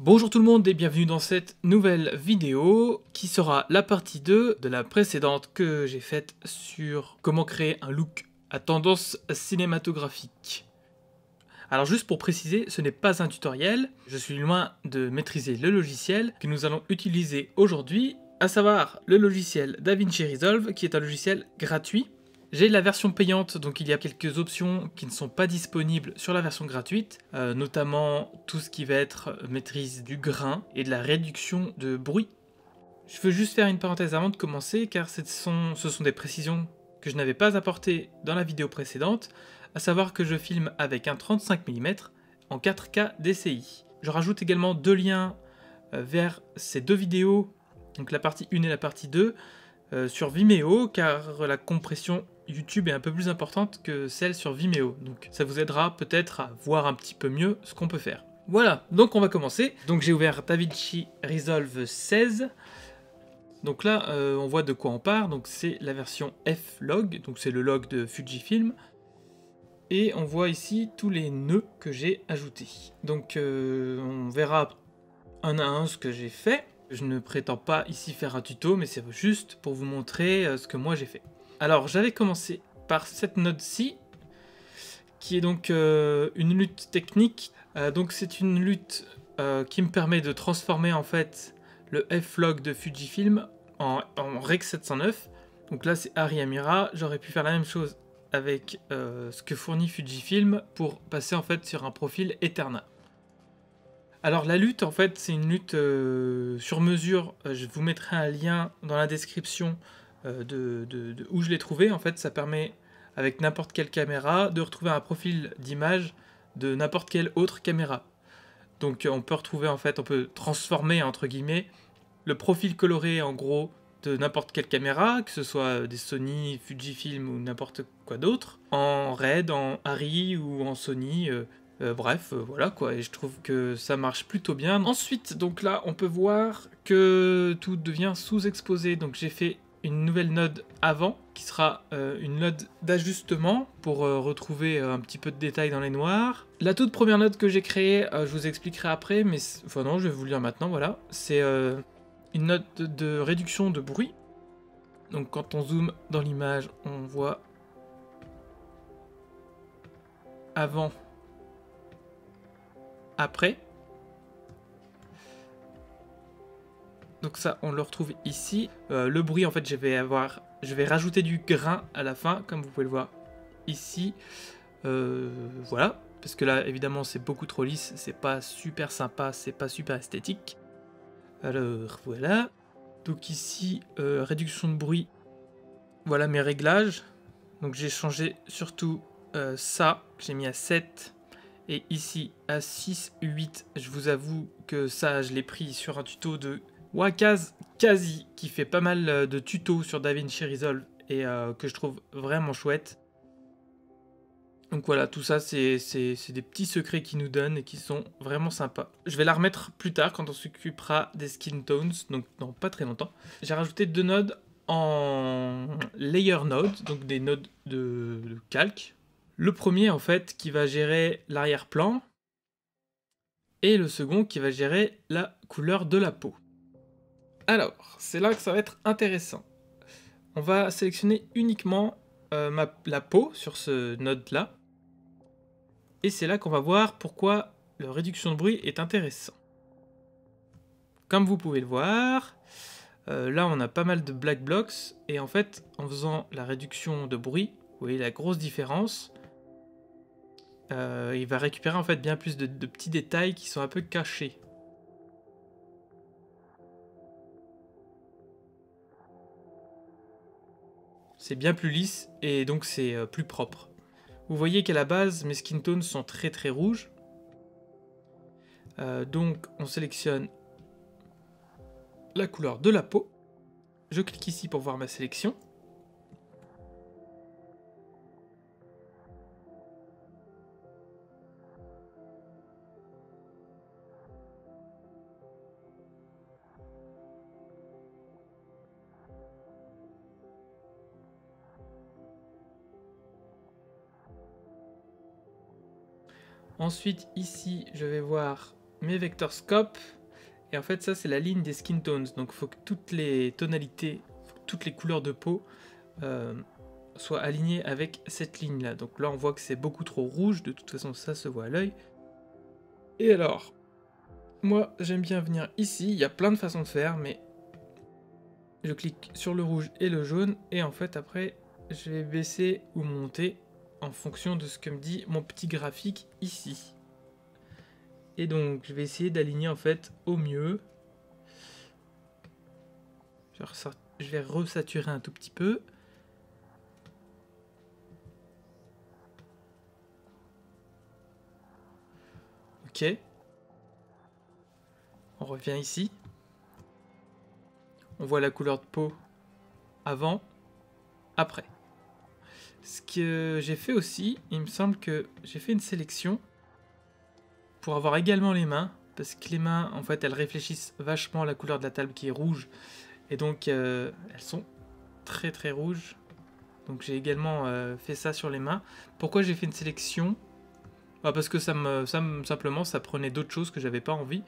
Bonjour tout le monde et bienvenue dans cette nouvelle vidéo qui sera la partie 2 de la précédente que j'ai faite sur comment créer un look à tendance cinématographique. Alors juste pour préciser, ce n'est pas un tutoriel, je suis loin de maîtriser le logiciel que nous allons utiliser aujourd'hui, à savoir le logiciel DaVinci Resolve qui est un logiciel gratuit. J'ai la version payante, donc il y a quelques options qui ne sont pas disponibles sur la version gratuite, notamment tout ce qui va être maîtrise du grain et de la réduction de bruit. Je veux juste faire une parenthèse avant de commencer, car ce sont des précisions que je n'avais pas apportées dans la vidéo précédente, à savoir que je filme avec un 35 mm en 4K DCI. Je rajoute également deux liens vers ces deux vidéos, donc la partie 1 et la partie 2, sur Vimeo, car la compression YouTube est un peu plus importante que celle sur Vimeo, donc ça vous aidera peut-être à voir un petit peu mieux ce qu'on peut faire. Voilà, donc on va commencer. Donc j'ai ouvert DaVinci Resolve 16. Donc là, on voit de quoi on part. Donc c'est la version F-Log, donc c'est le log de Fujifilm. Et on voit ici tous les nœuds que j'ai ajoutés. Donc on verra un à un ce que j'ai fait. Je ne prétends pas ici faire un tuto, mais c'est juste pour vous montrer ce que moi j'ai fait. Alors j'avais commencé par cette node-ci, qui est donc une lutte technique. Donc c'est une lutte qui me permet de transformer en fait le F-Log de Fujifilm en Rec 709. Donc là c'est Arri Amira, j'aurais pu faire la même chose avec ce que fournit Fujifilm pour passer en fait sur un profil Eterna. Alors la lutte en fait c'est une lutte sur mesure, je vous mettrai un lien dans la description de où je l'ai trouvé. En fait ça permet avec n'importe quelle caméra de retrouver un profil d'image de n'importe quelle autre caméra. Donc on peut retrouver en fait, on peut transformer entre guillemets le profil coloré en gros de n'importe quelle caméra, que ce soit des Sony, Fujifilm ou n'importe quoi d'autre, en RED, en Arri ou en Sony, bref, voilà quoi, et je trouve que ça marche plutôt bien. Ensuite, donc là, on peut voir que tout devient sous-exposé, donc j'ai fait une nouvelle node avant, qui sera une node d'ajustement pour retrouver un petit peu de détails dans les noirs. La toute première node que j'ai créée, je vous expliquerai après, mais enfin non, je vais vous le dire maintenant, voilà, c'est une node de réduction de bruit. Donc quand on zoome dans l'image, on voit avant, après. Donc ça, on le retrouve ici. Le bruit, en fait, je vais rajouter du grain à la fin, comme vous pouvez le voir ici. Voilà, parce que là, évidemment, c'est beaucoup trop lisse, c'est pas super sympa, c'est pas super esthétique. Alors, voilà. Donc ici, réduction de bruit. Voilà mes réglages. Donc j'ai changé surtout ça, que j'ai mis à 7. Et ici à 6, 8. Je vous avoue que ça, je l'ai pris sur un tuto de Wakaz Kazi, qui fait pas mal de tutos sur DaVinci Resolve et que je trouve vraiment chouette. Donc voilà, tout ça, c'est des petits secrets qu'ils nous donnent et qui sont vraiment sympas. Je vais la remettre plus tard quand on s'occupera des skin tones, donc dans pas très longtemps. J'ai rajouté deux nodes en layer node, donc des nodes de calque. Le premier, en fait, qui va gérer l'arrière-plan, et le second qui va gérer la couleur de la peau. Alors, c'est là que ça va être intéressant. On va sélectionner uniquement la peau sur ce node-là. Et c'est là qu'on va voir pourquoi la réduction de bruit est intéressant. Comme vous pouvez le voir, là on a pas mal de black blocks, et en fait, en faisant la réduction de bruit, vous voyez la grosse différence, il va récupérer en fait bien plus de petits détails qui sont un peu cachés. C'est bien plus lisse, et donc c'est plus propre. Vous voyez qu'à la base, mes skin tones sont très très rouges. Donc on sélectionne la couleur de la peau. Je clique ici pour voir ma sélection. Ensuite ici je vais voir mes vector scopes. Et en fait, ça, c'est la ligne des skin tones. Donc, il faut que toutes les tonalités, toutes les couleurs de peau soient alignées avec cette ligne-là. Donc là, on voit que c'est beaucoup trop rouge. De toute façon, ça se voit à l'œil. Et alors, moi, j'aime bien venir ici. Il y a plein de façons de faire, mais je clique sur le rouge et le jaune. Et en fait, après, je vais baisser ou monter en fonction de ce que me dit mon petit graphique ici. Et donc, je vais essayer d'aligner en fait au mieux. Je vais resaturer un tout petit peu. Ok. On revient ici. On voit la couleur de peau avant, après. Ce que j'ai fait aussi, il me semble que j'ai fait une sélection pour avoir également les mains. Parce que les mains, en fait, elles réfléchissent vachement à la couleur de la table qui est rouge. Et donc, elles sont très très rouges. Donc j'ai également fait ça sur les mains. Pourquoi j'ai fait une sélection? Parce que simplement, ça prenait d'autres choses que j'avais pas envie.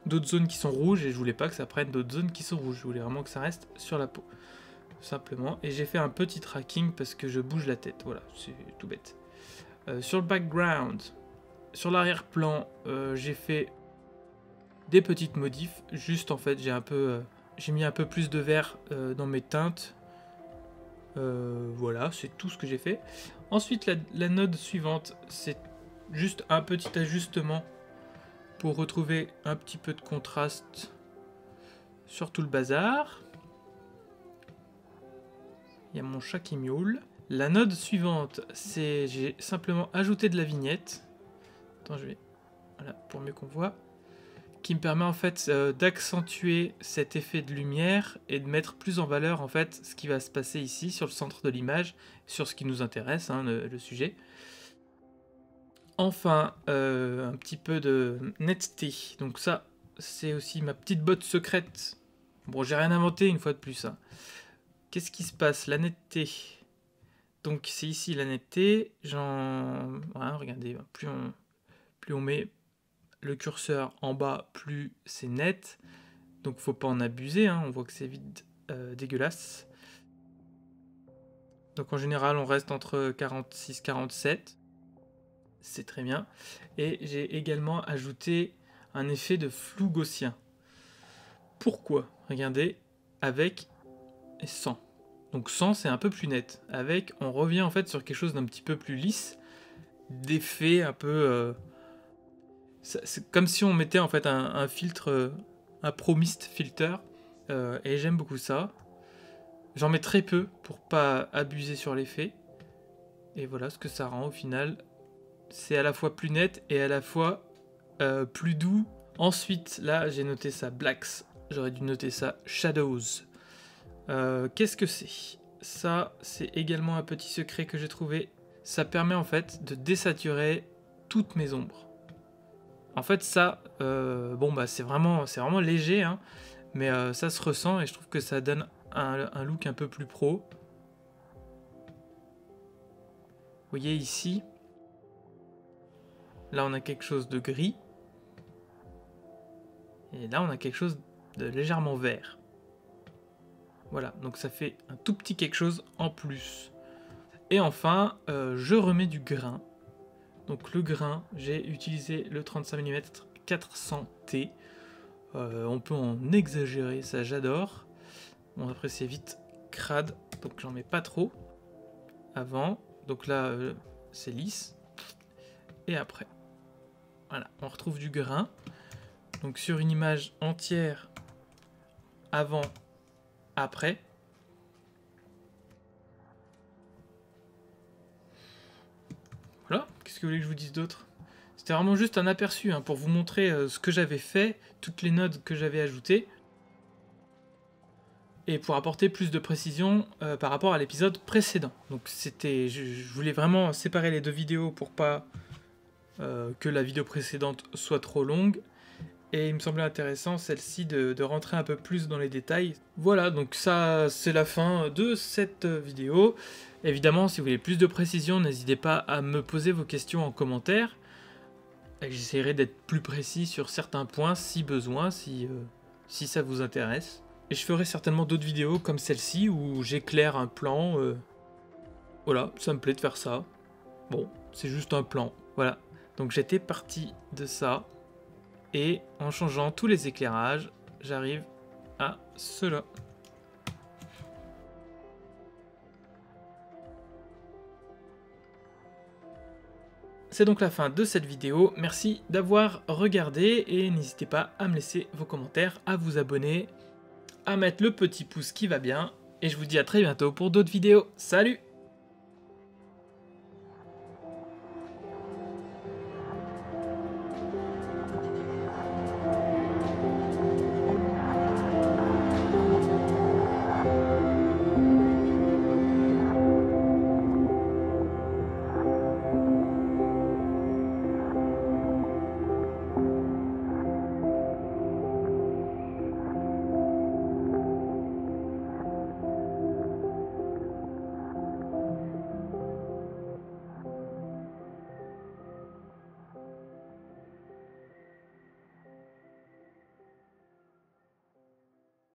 D'autres zones qui sont rouges et je voulais pas que ça prenne d'autres zones qui sont rouges. Je voulais vraiment que ça reste sur la peau. Simplement. Et j'ai fait un petit tracking parce que je bouge la tête. Voilà, c'est tout bête. Sur le background, sur l'arrière-plan, j'ai fait des petites modifs. Juste en fait, j'ai mis un peu plus de vert dans mes teintes. Voilà, c'est tout ce que j'ai fait. Ensuite, la node suivante, c'est juste un petit ajustement pour retrouver un petit peu de contraste sur tout le bazar. Il y a mon chat qui miaule. La node suivante, c'est j'ai simplement ajouté de la vignette. Attends, voilà, pour mieux qu'on voit. Qui me permet en fait d'accentuer cet effet de lumière et de mettre plus en valeur en fait ce qui va se passer ici sur le centre de l'image, sur ce qui nous intéresse, hein, le sujet. Enfin, un petit peu de netteté. Donc ça, c'est aussi ma petite botte secrète. Bon, j'ai rien inventé une fois de plus. Hein. Qu'est-ce qui se passe? La netteté. Donc c'est ici la netteté. Voilà, regardez, plus on met le curseur en bas, plus c'est net. Donc faut pas en abuser, hein. On voit que c'est vite dégueulasse. Donc en général, on reste entre 46 et 47. C'est très bien. Et j'ai également ajouté un effet de flou gaussien. Pourquoi? Regardez, avec et sans. Donc sans, c'est un peu plus net. Avec, on revient en fait sur quelque chose d'un petit peu plus lisse, d'effet un peu... c'est comme si on mettait en fait un filtre, un Pro Mist filter, et j'aime beaucoup ça. J'en mets très peu pour pas abuser sur l'effet. Et voilà ce que ça rend au final. C'est à la fois plus net et à la fois plus doux. Ensuite, là, j'ai noté ça Blacks. J'aurais dû noter ça Shadows. Qu'est-ce que c'est? Ça, c'est également un petit secret que j'ai trouvé. Ça permet en fait de désaturer toutes mes ombres. En fait, ça, bon, bah, c'est vraiment léger, hein, mais ça se ressent et je trouve que ça donne un look un peu plus pro. Vous voyez ici, là on a quelque chose de gris, et là on a quelque chose de légèrement vert. Voilà, donc ça fait un tout petit quelque chose en plus. Et enfin, je remets du grain. Donc le grain, j'ai utilisé le 35 mm 400T. On peut en exagérer, ça j'adore. Bon après c'est vite crade, donc j'en mets pas trop. Avant, donc là c'est lisse. Et après. Voilà, on retrouve du grain. Donc sur une image entière, avant, après. Voilà, qu'est-ce que vous voulez que je vous dise d'autre? C'était vraiment juste un aperçu hein, pour vous montrer ce que j'avais fait, toutes les nodes que j'avais ajoutées. Et pour apporter plus de précision par rapport à l'épisode précédent. Donc c'était, je voulais vraiment séparer les deux vidéos pour pas que la vidéo précédente soit trop longue. Et il me semblait intéressant celle-ci de rentrer un peu plus dans les détails. Voilà, donc ça c'est la fin de cette vidéo. Évidemment, si vous voulez plus de précision, n'hésitez pas à me poser vos questions en commentaire. J'essaierai d'être plus précis sur certains points si besoin, si ça vous intéresse. Et je ferai certainement d'autres vidéos comme celle-ci où j'éclaire un plan. Voilà, ça me plaît de faire ça. Bon, c'est juste un plan. Voilà. Donc j'étais parti de ça. Et en changeant tous les éclairages, j'arrive à cela. C'est donc la fin de cette vidéo, merci d'avoir regardé et n'hésitez pas à me laisser vos commentaires, à vous abonner, à mettre le petit pouce qui va bien, et je vous dis à très bientôt pour d'autres vidéos. Salut!